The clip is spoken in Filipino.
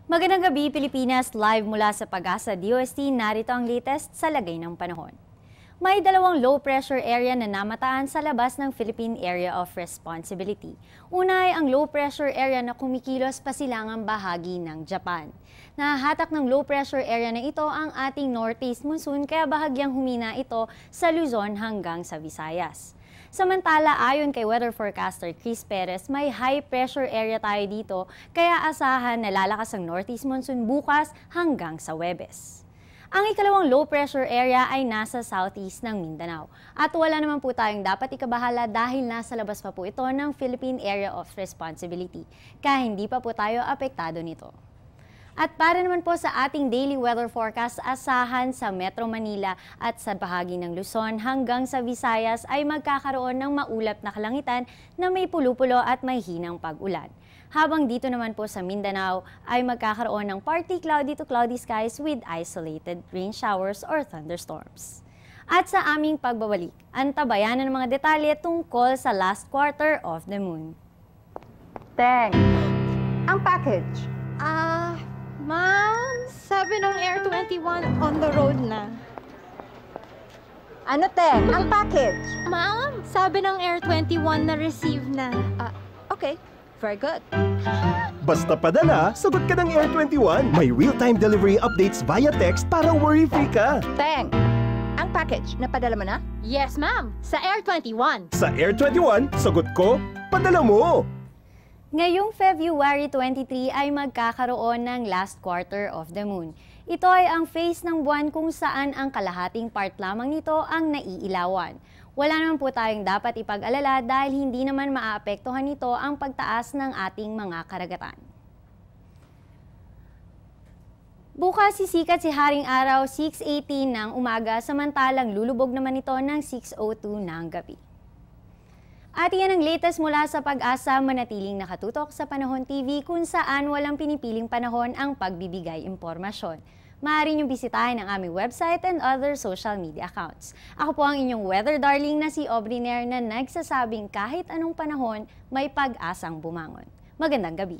Magandang gabi, Pilipinas. Live mula sa Pag-asa DOST, narito ang latest sa lagay ng panahon. May dalawang low-pressure area na namataan sa labas ng Philippine Area of Responsibility. Una ay ang low-pressure area na kumikilos pasilangang bahagi ng Japan. Nahahatak ng low-pressure area na ito ang ating northeast monsoon kaya bahagyang humina ito sa Luzon hanggang sa Visayas. Samantala, ayon kay weather forecaster Chris Perez, may high pressure area tayo dito kaya asahan na lalakas ang northeast monsoon bukas hanggang sa Huwebes. Ang ikalawang low pressure area ay nasa southeast ng Mindanao at wala naman po tayong dapat ikabahala dahil nasa labas pa po ito ng Philippine Area of Responsibility kaya hindi pa po tayo apektado nito. At para naman po sa ating daily weather forecast, asahan sa Metro Manila at sa bahagi ng Luzon hanggang sa Visayas ay magkakaroon ng maulap na kalangitan na may pulo-pulo at may hinang pag-ulan. Habang dito naman po sa Mindanao ay magkakaroon ng partly cloudy to cloudy skies with isolated rain showers or thunderstorms. At sa aming pagbabalik, antabayan ng mga detalye tungkol sa last quarter of the moon. Teng, ang package. Ma'am, sabi ng Air 21 on the road na. Ano, Teng? Ang package. Ma'am, sabi ng Air 21 na receive na. Okay, very good. Basta padala, sagot ka ng Air 21. May real-time delivery updates via text para worry-free ka. Teng, ang package, napadala mo na? Yes, ma'am, sa Air 21. Sa Air 21, sagot ko, padala mo! Ngayong February 23 ay magkakaroon ng last quarter of the moon. Ito ay ang phase ng buwan kung saan ang kalahating part lamang nito ang naiilawan. Wala naman po tayong dapat ipag-alala dahil hindi naman maaapektuhan nito ang pagtaas ng ating mga karagatan. Bukas sisikat si Haring Araw 6:18 ng umaga samantalang lulubog naman ito ng 6:02 ng gabi. At iyan ang latest mula sa Pag-asa, manatiling nakatutok sa Panahon TV kung saan walang pinipiling panahon ang pagbibigay impormasyon. Maaari niyong bisitahin ang aming website and other social media accounts. Ako po ang inyong weather darling na si Aubrey Nair na nagsasabing kahit anong panahon may pag-asang bumangon. Magandang gabi.